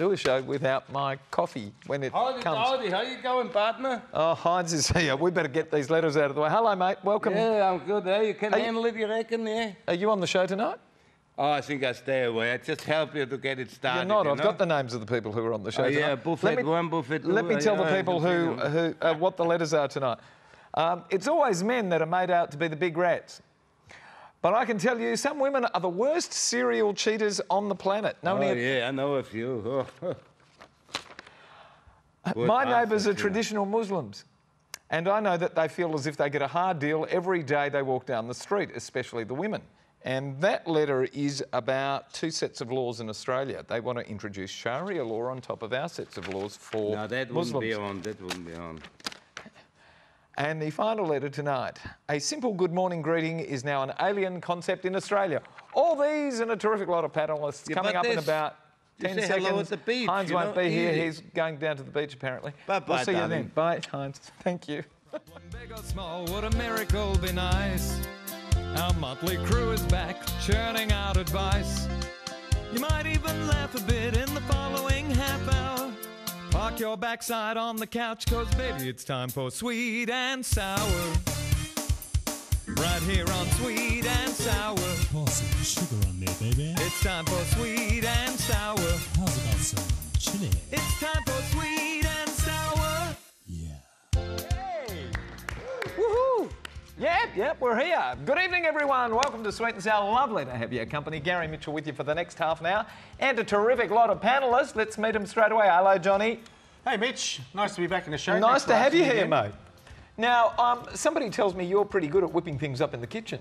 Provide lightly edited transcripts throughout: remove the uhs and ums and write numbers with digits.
Do a show without my coffee when it comes. Howdy, how you going, partner? Oh, Heinz is here. We better get these letters out of the way. Hello, mate. Welcome. Yeah, I'm good. Hey, you can handle it, you reckon, yeah? Are you on the show tonight? Oh, I think I'll stay away. I just help you to get it started. You're not. I've got the names of the people who are on the show tonight. Yeah, Buffet 1, Buffet 2. Let me tell the people what the letters are tonight. It's always men that are made out to be the big rats. But I can tell you, some women are the worst serial cheaters on the planet. Yeah, I know a few. My neighbours are traditional Muslims, and I know that they feel as if they get a hard deal every day they walk down the street, especially the women. And that letter is about 2 sets of laws in Australia. They want to introduce Sharia law on top of our sets of laws for No, that Muslims. That wouldn't be on. And the final letter tonight. A simple good morning greeting is now an alien concept in Australia. All these and a terrific lot of panellists coming up in about 10 seconds. Hello at the beach, Heinz won't be here. He's going down to the beach, apparently. Bye-bye, we'll see you darling. then. Bye, Heinz. Thank you. One big or small, would a miracle be nice? Our motley crew is back, churning out advice. You might even laugh a bit in the following half hour. Park your backside on the couch, cause baby it's time for Sweet and Sour. Right here on Sweet and Sour. Pour some sugar on there, baby. It's time for Sweet and Sour. How's about some chili? It's time for Sweet and Sour. Yeah. Hey! Woohoo! Yep, we're here. Good evening, everyone. Welcome to Sweet and Sour. Lovely to have your company. Gary Mitchell with you for the next half an hour. And a terrific lot of panellists. Let's meet them straight away. Hello, Johnnie. Hey, Mitch. Nice to be back in the show. Nice to have you here, mate. Now, somebody tells me you're pretty good at whipping things up in the kitchen.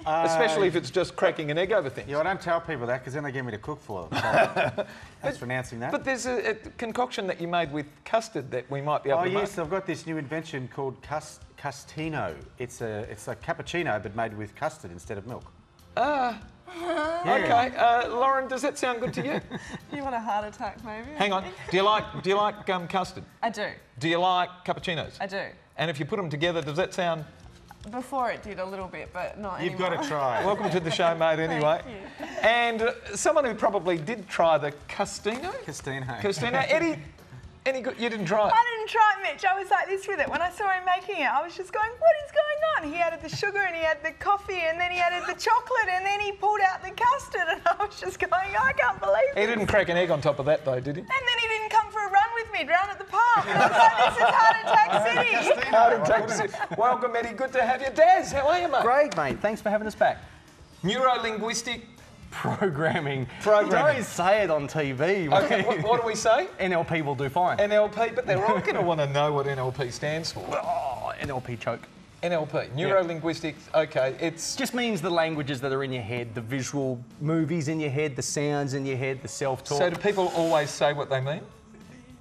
Especially if it's just cracking an egg over things. Yeah, I don't tell people that because then they get me to cook for them. So thanks for announcing that. But there's a concoction that you made with custard that we might be able to make. Oh, yes, I've got this new invention called Custino. It's a cappuccino but made with custard instead of milk. Okay. Lauren, does that sound good to you? You want a heart attack, maybe? Hang on. Do you like custard? I do. Do you like cappuccinos? I do. And if you put them together, does that sound... Before it did a little bit, but not You've anymore. got to try. Welcome to the show, mate, anyway. Thank you. And someone who probably did try the Custino? Custino. Eddie, any good? You didn't try it? I didn't try it, Mitch. I was like this with it. When I saw him making it, I was just going, what is going on? He added the sugar and he added the coffee and then he added the chocolate and then he pulled out the custard and I was just going, I can't believe it. He didn't crack an egg on top of that, though, did he? And then he didn't come for a run with me down at the park. And I was like, this is Heart Attack City. Heart Attack City. Welcome, Eddie. Good to have you. Daz, how are you, mate? Great, mate. Thanks for having us back. Neuro-linguistic Programming. Programming. You don't say it on TV. Okay, what do we say? NLP will do fine. NLP, but they're all going to want to know what NLP stands for. Oh, NLP choke. NLP, neuro-linguistics, okay, it's... Just means the languages that are in your head, the visual movies in your head, the sounds in your head, the self-talk. So do people always say what they mean?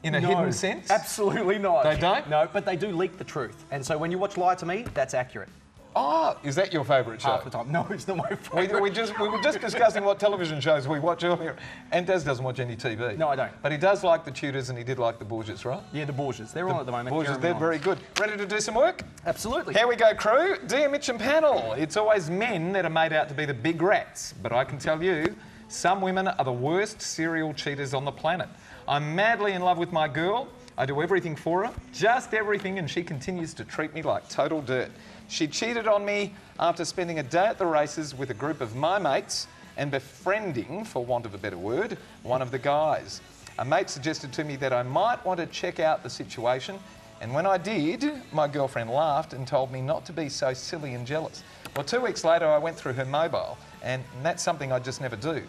In a hidden sense? Absolutely not. They don't? No, but they do leak the truth. And so when you watch Lie to Me, that's accurate. Oh, is that your favourite show? Half the time. No, it's not my favourite. We were just discussing what television shows we watch earlier, and Daz doesn't watch any TV. No, I don't. But he does like the Tudors and he did like the Borgias, right? Yeah, the Borgias. They're on at the moment. Borgias, they're very good. Ready to do some work? Absolutely. Here we go, crew. Dear Mitch and panel, it's always men that are made out to be the big rats, but I can tell you, some women are the worst serial cheaters on the planet. I'm madly in love with my girl. I do everything for her, just everything, and she continues to treat me like total dirt. She cheated on me after spending a day at the races with a group of my mates and befriending, for want of a better word, one of the guys. A mate suggested to me that I might want to check out the situation, and when I did, my girlfriend laughed and told me not to be so silly and jealous. Well, 2 weeks later, I went through her mobile, and that's something I just never do,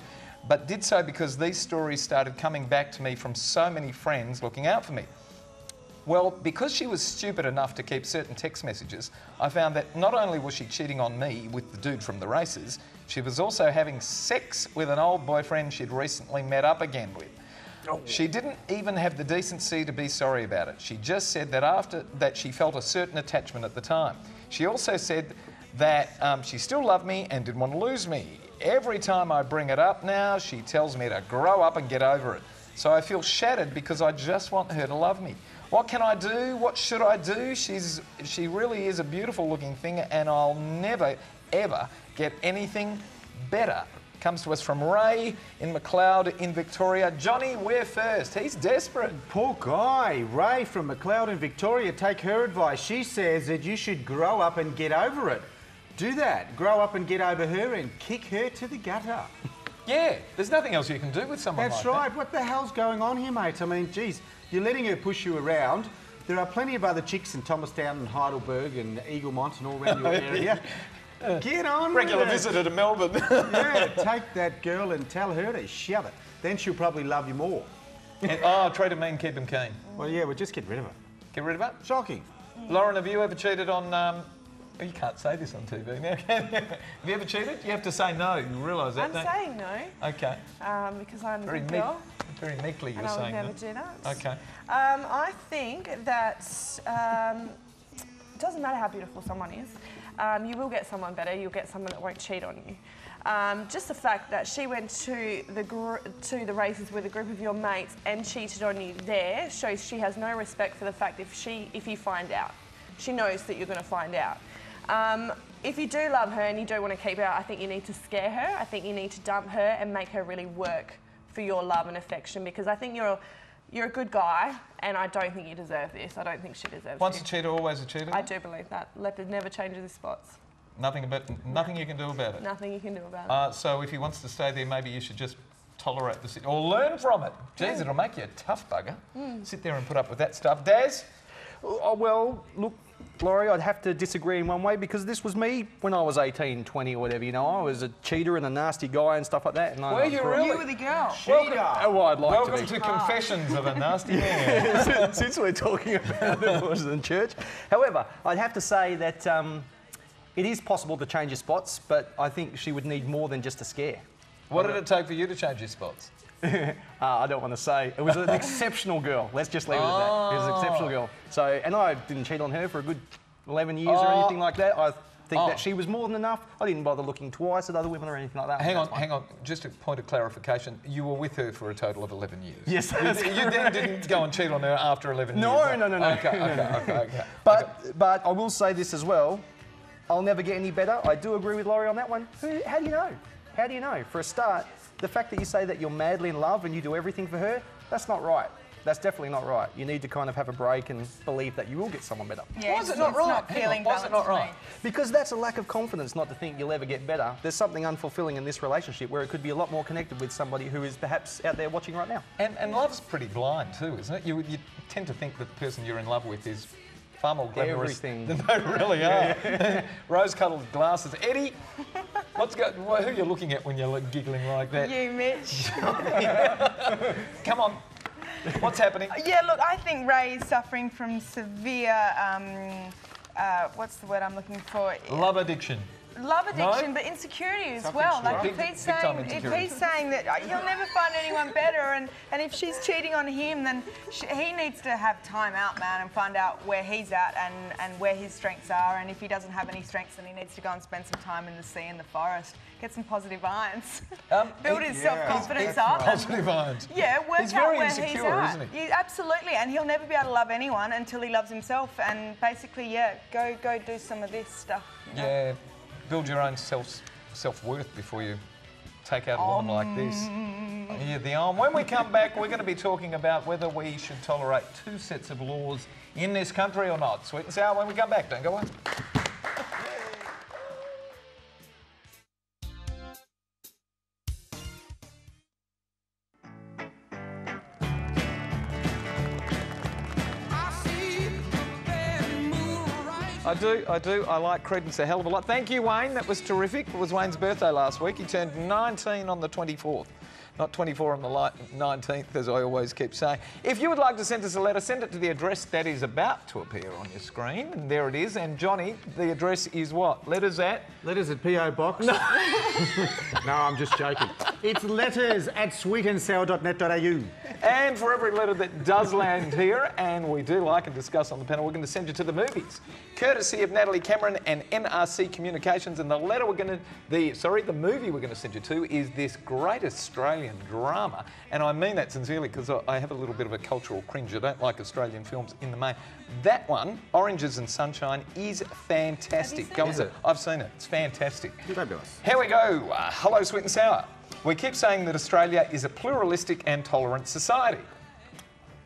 but did so because these stories started coming back to me from so many friends looking out for me. Well, because she was stupid enough to keep certain text messages, I found that not only was she cheating on me with the dude from the races, she was also having sex with an old boyfriend she'd recently met up again with. Oh. She didn't even have the decency to be sorry about it. She just said that she felt a certain attachment at the time. She also said that she still loved me and didn't want to lose me. Every time I bring it up now, she tells me to grow up and get over it. So I feel shattered because I just want her to love me. What can I do? What should I do? She really is a beautiful looking thing and I'll never, ever get anything better comes to us from Ray in McLeod in Victoria. Johnny, we're first. He's desperate. Poor guy. Ray from McLeod in Victoria, take her advice. She says that you should grow up and get over it. Do that. Grow up and get over her and kick her to the gutter. Yeah, there's nothing else you can do with someone That's like right. What the hell's going on here, mate? I mean, geez, you're letting her push you around. There are plenty of other chicks in Thomastown and Heidelberg and Eaglemont and all around your area. Get on that. Regular with it. visitor to Melbourne. Yeah, take that girl and tell her to shove it. Then she'll probably love you more. Treat him mean, keep him keen. Well, yeah, we'll just get rid of her. Get rid of it? Shocking. Lauren, have you ever cheated on... You can't say this on TV now, can you? Have you ever cheated? You have to say no. You realise that, I'm don't you? saying no. Okay. Because I'm a Very good girl. Very meekly you're And I would saying never that. do that. Okay. I think that it doesn't matter how beautiful someone is. You will get someone better. You'll get someone that won't cheat on you. Just the fact that she went to the races with a group of your mates and cheated on you there shows she has no respect for the fact if you find out. She knows that you're going to find out. If you do love her and you do want to keep her, I think you need to scare her. I think you need to dump her and make her really work for your love and affection, because I think you're a good guy and I don't think you deserve this. I don't think she deserves Once you. a cheater, always a cheater? I do believe that. Leopard never changes his spots. Nothing you can do about it? Nothing you can do about it. So if he wants to stay there, maybe you should just tolerate the situation or learn from it. Jeez, it'll make you a tough bugger. Sit there and put up with that stuff. Daz? Oh, well, look, Laurie, I'd have to disagree in one way, because this was me when I was 18, 20 or whatever, you know. I was a cheater and a nasty guy and stuff like that. And Were you really? You were the girl. Oh, well, I'd like Welcome to be. to Confessions of a Nasty Man. Since we're talking about divorce in church. However, I'd have to say that it is possible to change your spots, but I think she would need more than just a scare. What did it take for you to change your spots? I don't want to say. It was an exceptional girl. Let's just leave it at that. It was an exceptional girl. So, and I didn't cheat on her for a good 11 years or anything like that. I think that she was more than enough. I didn't bother looking twice at other women or anything like that. Hang on. Just a point of clarification. You were with her for a total of 11 years. Yes. You then didn't go and cheat on her after 11 years. No. Okay. But I will say this as well. I'll never get any better. I do agree with Laurie on that one. How do you know? How do you know? For a start, the fact that you say that you're madly in love and you do everything for her, that's not right. That's definitely not right. You need to kind of have a break and believe that you will get someone better. Yeah, Why is it not right? Not feeling Why is it not right? Because that's a lack of confidence not to think you'll ever get better. There's something unfulfilling in this relationship where it could be a lot more connected with somebody who is perhaps out there watching right now. And love's pretty blind too, isn't it? You tend to think that the person you're in love with is far more glamorous Everything. than they really are. Rose-coloured glasses. Eddie, who are you looking at when you're giggling like that? You, Mitch. Come on. What's happening? Yeah, look, I think Ray is suffering from severe, what's the word I'm looking for? Love addiction. Love addiction, but insecurity as well. Like if he's saying that you'll never find anyone better, and if she's cheating on him, then he needs to have time out, man, and find out where he's at and where his strengths are. And if he doesn't have any strengths, then he needs to go and spend some time in the sea and the forest, get some positive ions, build his self-confidence up. Positive ions. Yeah, work He's out very where insecure, he's at. isn't he? Yeah, absolutely, and he'll never be able to love anyone until he loves himself. And basically, yeah, go do some of this stuff. You know? Yeah. Build your own self-worth before you take out a woman like this. Yeah, the arm. When we come back, we're going to be talking about whether we should tolerate two sets of laws in this country or not. Sweet and sour when we come back. Don't go away. I do. I like Credence a hell of a lot. Thank you, Wayne. That was terrific. It was Wayne's birthday last week. He turned 19 on the 24th. Not 24 on the 19th, as I always keep saying. If you would like to send us a letter, send it to the address that is about to appear on your screen. And there it is. And Johnny, the address is what? Letters at P.O. Box. No. No, I'm just joking. It's letters@sweetandsour.net.au. And for every letter that does land here, and we do like and discuss on the panel, we're going to send you to the movies, courtesy of Natalie Cameron and NRC Communications. And the movie we're going to send you to is this great Australian drama. And I mean that sincerely, because I have a little bit of a cultural cringe. I don't like Australian films in the main. That one, Oranges and Sunshine, is fantastic. Have you seen it? I've seen it. It's fantastic. Fabulous. Here we go. Hello, Sweet and Sour. We keep saying that Australia is a pluralistic and tolerant society.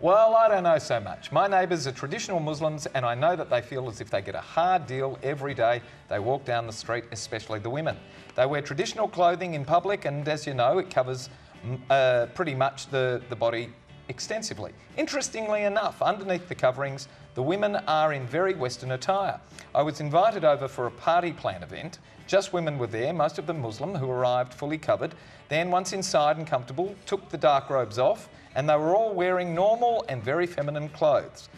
Well, I don't know so much. My neighbours are traditional Muslims and I know that they feel as if they get a hard deal every day they walk down the street, especially the women. They wear traditional clothing in public and, as you know, it covers pretty much the body extensively. Interestingly enough, underneath the coverings, the women are in very Western attire. I was invited over for a party plan event. Just women were there, most of them Muslim, who arrived fully covered. Then, once inside and comfortable, took the dark robes off, and they were all wearing normal and very feminine clothes.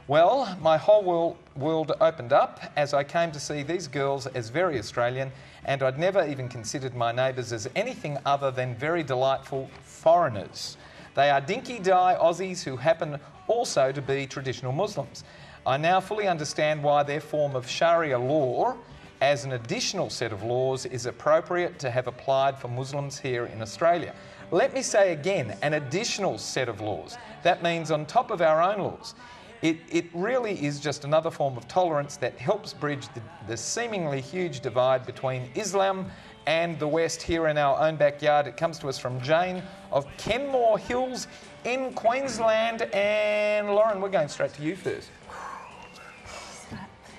Well, my whole world opened up as I came to see these girls as very Australian, and I'd never even considered my neighbours as anything other than very delightful foreigners. They are dinky-die Aussies who happen also to be traditional Muslims. I now fully understand why their form of Sharia law, as an additional set of laws, is appropriate to have applied for Muslims here in Australia. Let me say again, an additional set of laws. That means on top of our own laws. It really is just another form of tolerance that helps bridge the seemingly huge divide between Islam and the West here in our own backyard. It comes to us from Jane of Kenmore Hills in Queensland. And Lauren, we're going straight to you first.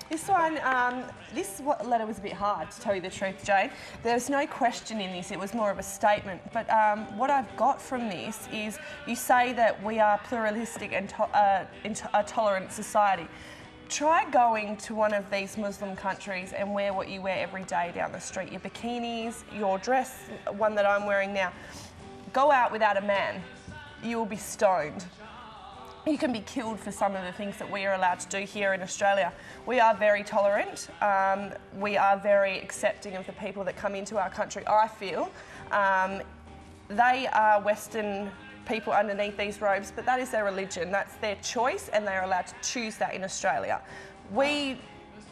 This one, this letter was a bit hard, to tell you the truth, Jane. There's no question in this, it was more of a statement. But what I've got from this is you say that we are pluralistic and a tolerant society. Try going to one of these Muslim countries and wear what you wear every day down the street. Your bikinis, your dress, one that I'm wearing now. Go out without a man, you will be stoned. You can be killed for some of the things that we are allowed to do here in Australia. We are very tolerant. We are very accepting of the people that come into our country, I feel. They are Western people underneath these robes, but that is their religion. That's their choice, and they're allowed to choose that in Australia. We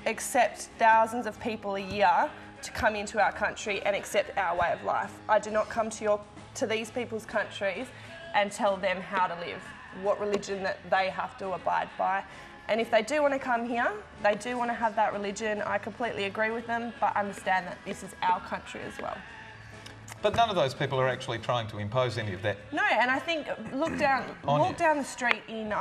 accept thousands of people a year to come into our country and accept our way of life. I do not come to these people's countries and tell them how to live, what religion that they have to abide by. And if they do want to come here, they do want to have that religion, I completely agree with them, but understand that this is our country as well. But none of those people are actually trying to impose any of that. No, and I think walk down the street in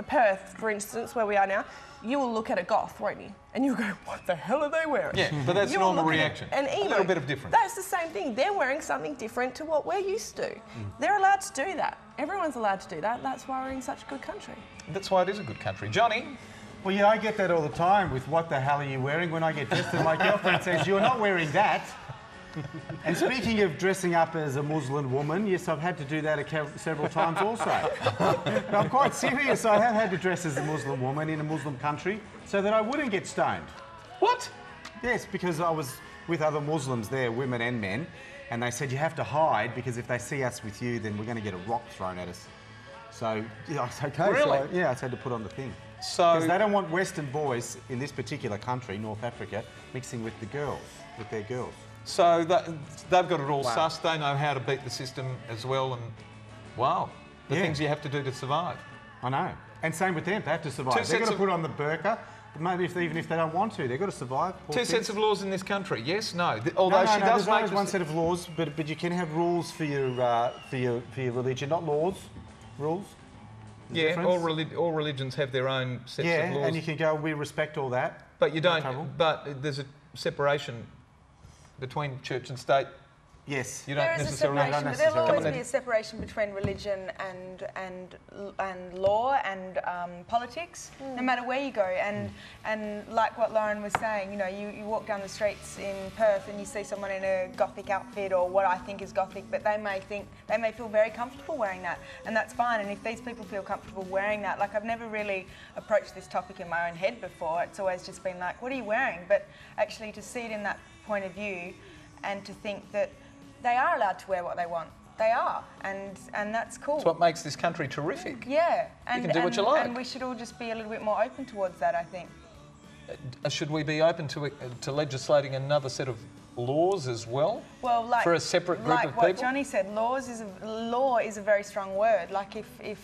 Perth, for instance, where we are now, you will look at a goth, won't you? And you'll go, what the hell are they wearing? Yeah, but that's a normal reaction. And a little bit of difference. That's the same thing. They're wearing something different to what we're used to. They're allowed to do that. Everyone's allowed to do that. That's why we're in such a good country. That's why it is a good country. Johnny? Well, yeah, I get that all the time with what the hell are you wearing when I get dressed and my girlfriend says, you're not wearing that. And speaking of dressing up as a Muslim woman, yes, I've had to do that several times also. No, I'm quite serious. I have had to dress as a Muslim woman in a Muslim country so that I wouldn't get stoned. What? Yes, because I was with other Muslims there, women and men, and they said you have to hide because if they see us with you, then we're going to get a rock thrown at us. So, yeah, I said, okay. Really? So, yeah, I had to put on the thing. So because they don't want Western boys in this particular country, North Africa, mixing with the girls, with their girls. So they've got it all sussed. They know how to beat the system as well. And wow, the things you have to do to survive. I know. And same with them. They have to survive. They've got to put on the burqa. Maybe even if they don't want to, they've got to survive. Two sets of laws in this country. Yes, no. Although she does make there's one set of laws, but you can have rules for your religion, not laws. Rules. Yeah, all religions have their own sets of laws. Yeah, and you can go, we respect all that. But you don't. But there's a separation between church and state. Yes. You don't necessarily. But there'll always be a separation between religion and law and politics, no matter where you go. And like what Lauren was saying, you know, you walk down the streets in Perth and you see someone in a gothic outfit or what I think is gothic, but they may feel very comfortable wearing that, and that's fine. And if these people feel comfortable wearing that, like I've never really approached this topic in my own head before. It's always just been like, what are you wearing? But actually to see it in that point of view and to think that they are allowed to wear what they want. They are, and that's cool. It's what makes this country terrific. Yeah. And, you can do what you like. And we should all just be a little bit more open towards that, I think. Should we be open to legislating another set of laws as well? Well, like, for a separate group of people? Like what Johnnie said, law is a very strong word. Like If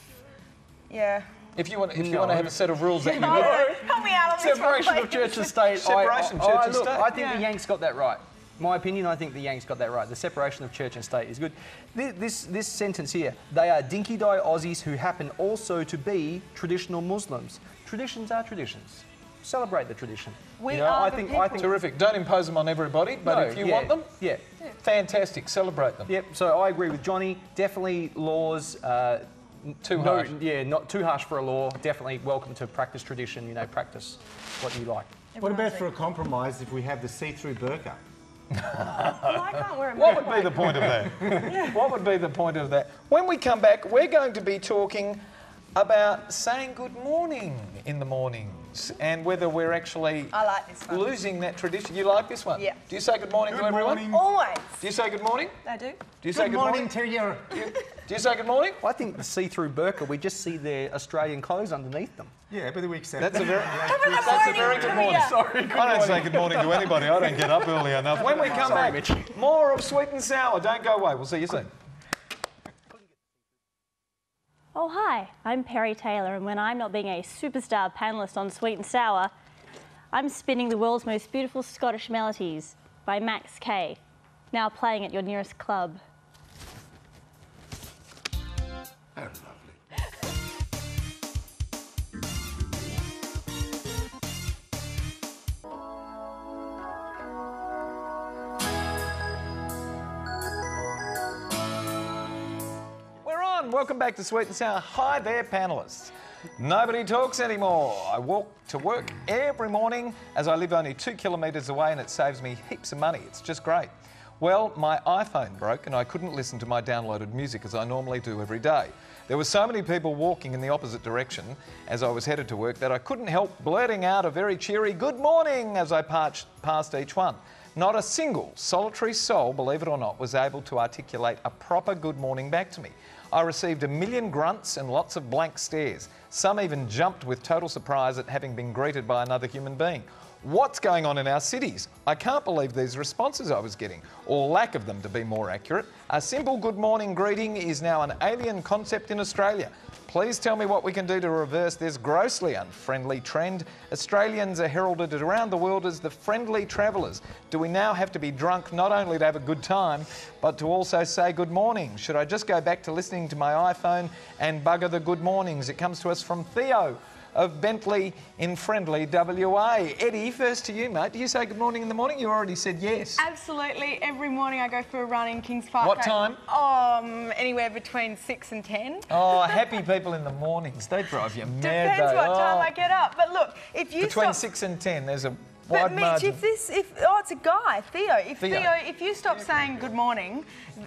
you want to have a set of rules that you help me out on this one, Separation of church and state. Separation of church and state. I think the Yanks got that right. My opinion, I think the Yanks got that right. The separation of church and state is good. This sentence here, they are dinky-die Aussies who happen also to be traditional Muslims. Traditions are traditions. Celebrate the tradition. I think Terrific. Don't impose them on everybody, but No, if you yeah, want them, yeah. fantastic. Celebrate them. Yep, so I agree with Johnny. Definitely laws... Too harsh. Yeah, not too harsh for a law. Definitely welcome to practice tradition, you know, practice what you like. What about for a compromise if we have the see-through burqa? I can't wear a What would be the point of that? What would be the point of that? When we come back, we're going to be talking about saying good morning in the mornings and whether we're actually I like this one. losing that tradition. You like this one? Yeah. Do you say good morning to everyone? morning. Always. Do you say good morning? I do. Do you say good morning? to you. Do you say good morning? I think the see-through burqa, we just see their Australian clothes underneath them. Yeah, but we accept That's a very, That's that's a very good morning. Sorry, I don't say good morning to anybody. I don't get up early enough. When we come Sorry, back, Mitch. more of Sweet and Sour. Don't go away. We'll see you soon. Oh, hi, I'm Perry Taylor, and when I'm not being a superstar panellist on Sweet and Sour, I'm spinning the world's most beautiful Scottish melodies by Max Kay, now playing at your nearest club. Oh, lovely. We're on. Welcome back to Sweet and Sour. Hi there, panellists. Nobody talks anymore. I walk to work every morning as I live only 2 kilometres away and it saves me heaps of money. It's just great. Well, my iPhone broke and I couldn't listen to my downloaded music as I normally do every day. There were so many people walking in the opposite direction as I was headed to work that I couldn't help blurting out a very cheery good morning as I passed each one. Not a single solitary soul, believe it or not, was able to articulate a proper good morning back to me. I received a million grunts and lots of blank stares. Some even jumped with total surprise at having been greeted by another human being. What's going on in our cities? I can't believe these responses I was getting, or lack of them to be more accurate. A simple good morning greeting is now an alien concept in Australia. Please tell me what we can do to reverse this grossly unfriendly trend. Australians are heralded around the world as the friendly travellers. Do we now have to be drunk not only to have a good time, but to also say good morning? Should I just go back to listening to my iPhone and bugger the good mornings? It comes to us from Theo of Bentley in friendly WA. Eddie, first to you, mate. Do you say good morning in the morning? You already said yes. Absolutely. Every morning I go for a run in Kings Park. What time? Anywhere between 6 and 10. Oh, happy people in the mornings. They drive you mad, Depends though. what time I get up. But look, if you Between stop... 6 and 10, there's a But wide Mitch, margin. it's a guy, Theo. If you stop saying good morning,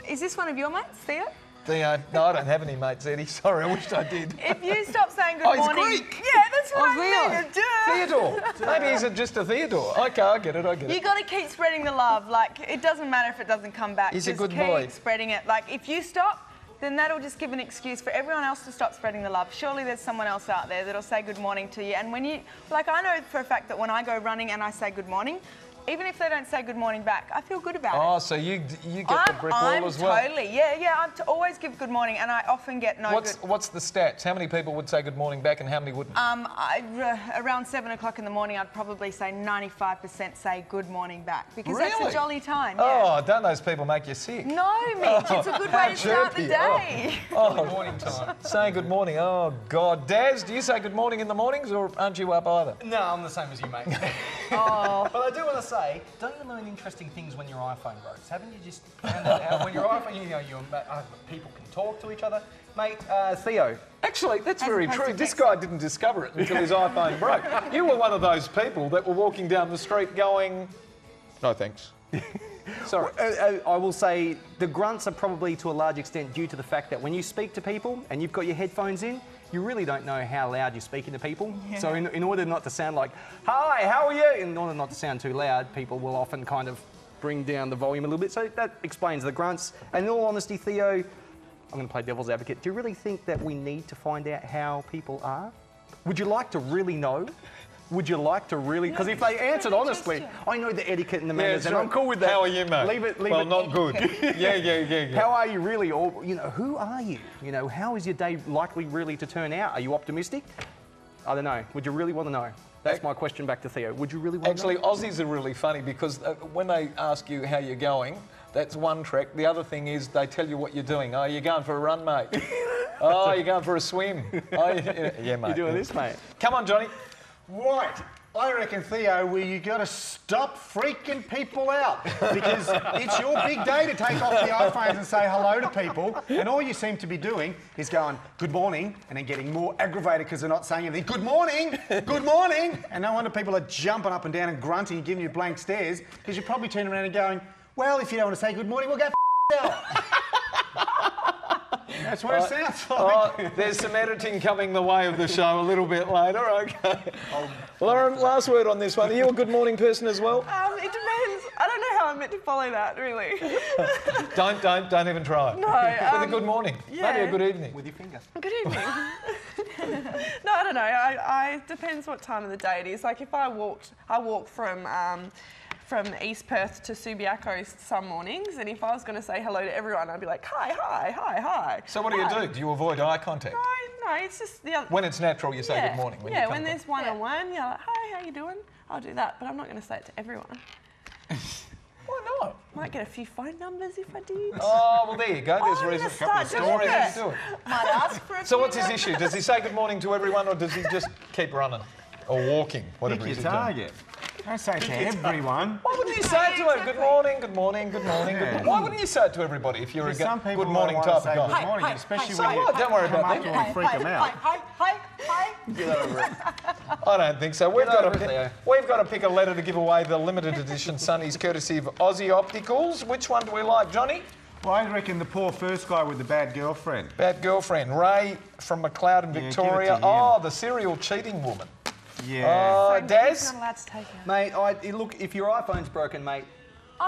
is this one of your mates, Theo? Theo, no, I don't have any mates, Eddie. Sorry, I wished I did. If you stop saying good Oh, he's morning... Greek. Yeah, that's what I mean. Duh. Theodore. Maybe he's just a Theodore. Okay, I get it. You got to keep spreading the love. Like, it doesn't matter if it doesn't come back. He's a Just good keep boy. spreading it. Like, if you stop, then that'll just give an excuse for everyone else to stop spreading the love. Surely there's someone else out there that'll say good morning to you. And when you... Like, I know for a fact that when I go running and I say good morning, even if they don't say good morning back, I feel good about it. Oh, so you get the brick wall as well? Totally, yeah. I always give good morning, and I often get no good. What's the stats? How many people would say good morning back and how many wouldn't? Around 7 o'clock in the morning, I'd probably say 95% say good morning back because that's Really? a jolly time. Oh, Yeah. don't those people make you sick? No, Mitch, it's a good way to start the chirpy. day. Oh, morning time. Saying good morning. Oh, God. Daz, do you say good morning in the mornings or aren't you up either? No, I'm the same as you, mate. Oh. But I do want to say, don't you learn interesting things when your iPhone breaks? Haven't you just found that out? When your iPhone, people can talk to each other. Mate, Theo. Actually, that's very opposed true. to This text. guy didn't discover it until his iPhone broke. You were one of those people that were walking down the street going, no thanks. Sorry. I will say the grunts are probably to a large extent due to the fact that when you speak to people and you've got your headphones in, you really don't know how loud you're speaking to people. Yeah. So in order not to sound like, hi, how are you? In order not to sound too loud, people will often kind of bring down the volume a little bit. So that explains the grunts. And in all honesty, Theo, I'm going to play devil's advocate. Do you really think that we need to find out how people are? Would you like to really know? Would you like to really? Because if they answered honestly, I know the etiquette and the manners, and I'm cool with that. How are you, mate? Leave it. Well, not good. Yeah. How are you really? Or, who are you? How is your day likely really to turn out? Are you optimistic? I don't know. Would you really want to know? That's my question back to Theo. Would you really want Actually, Aussies are really funny because when they ask you how you're going, that's one trick. The other thing is they tell you what you're doing. Oh, you're going for a run, mate. Oh, you're going for a swim. Oh, yeah, mate. You're doing this, mate. Come on, Johnny. Right. I reckon, Theo, you got to stop freaking people out because it's your big day to take off the iPhones and say hello to people, and all you seem to be doing is going, good morning, and then getting more aggravated because they're not saying anything. Good morning, and no wonder people are jumping up and down and grunting and giving you blank stares because you're probably turning around and going, well, if you don't want to say good morning, we'll go out. That's what it sounds like. Oh, there's some editing coming the way of the show a little bit later, okay. Lauren, last word on this one. Are you a good morning person as well? It depends. I don't know how I'm meant to follow that, really. Don't even try it. No. With a good morning. Yeah. Maybe a good evening. With your finger. Good evening. No, I don't know. I depends what time of the day it is. Like if I walk from East Perth to Subiaco some mornings, and if I was going to say hello to everyone, I'd be like, hi. So what do you do? Do you avoid eye contact? No, it's just the other... When it's natural, you say good morning. When there's one-on-one, you're like, hi, how you doing? I'll do that, but I'm not going to say it to everyone. Why not? Might get a few phone numbers if I did. Oh, well, there you go. There's a reason. Start doing Stories it. to do it. Might ask for a So few what's his numbers. issue? Does he say good morning to everyone, or does he just keep running? Or walking, whatever Pick he's your doing? target. Don't say it to everyone. Why wouldn't you say it to him? Good morning, good morning, good morning. Good morning. Why wouldn't you say it to everybody if you're a Some people good morning don't type want to of say guy? good morning, especially So when you what? Don't worry come about up to that. them and freak them out. I don't think so. We've got to pick a letter to give away the limited edition Sunnies courtesy of Aussie Opticals. Which one do we like, Johnny? Well, I reckon the poor first guy with the bad girlfriend. Bad girlfriend. Ray from McLeod in Yeah, give it Victoria. to him. Oh, the serial cheating woman. Yeah. He's Daz? not allowed to take it. Mate, look, if your iPhone's broken, mate,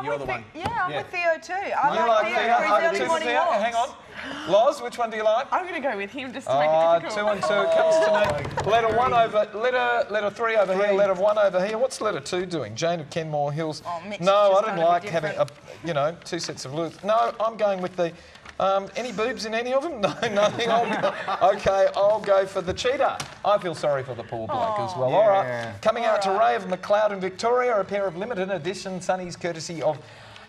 you're the one. I'm with Theo too. I You like like Theo Theo? for his early morning walks. Hang on. Loz, which one do you like? I'm going to go with him just to make it difficult. 2 and 2 comes to me. Letter 1 over, letter 3 over here, letter 1 over here. What's letter 2 doing? Jane of Kenmore Hills. Oh, Mitch No, is I just didn't trying like to be having 2 sets of loops. No, I'm going with the. Any boobs in any of them? No, nothing. Okay, I'll go for the cheetah. I feel sorry for the poor bloke as well. Yeah. All right, coming out to Ray of McLeod in Victoria, a pair of limited edition Sunnies courtesy of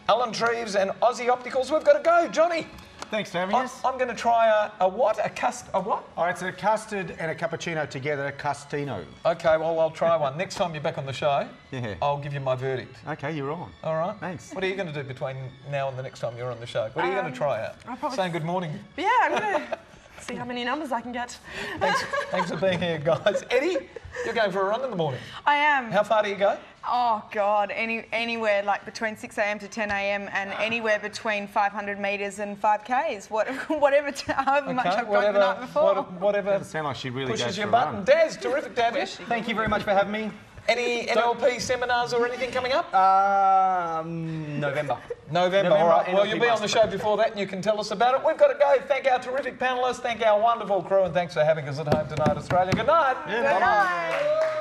Alan Treves and Aussie Opticals. We've got to go, Johnny. Thanks for having us. I'm going to try a what? A what? Oh, it's a custard and a cappuccino together, a custino. Okay, well, I'll try one. Next time you're back on the show, Yeah. I'll give you my verdict. Okay, you're on. All right? Thanks. What are you going to do between now and the next time you're on the show? What are you going to try out? I'll probably- Saying good morning. But yeah, I'm going to see how many numbers I can get. Thanks for being here, guys. Eddie, you're going for a run in the morning. I am. How far do you go? Oh God, anywhere like between 6 a.m. to 10 a.m. and anywhere between 500 metres and 5Ks, however much I've gone the night before. Whatever Doesn't sound like she really goes pushes for your a button. run. Daz, terrific to have you. Thank you very much for having me. Any NLP seminars or anything coming up? November. November, all right. Well, NLP you'll be on the show before that and you can tell us about it. We've got to go. Thank our terrific panellists, thank our wonderful crew, and thanks for having us at home tonight, Australia. Good night. Good night.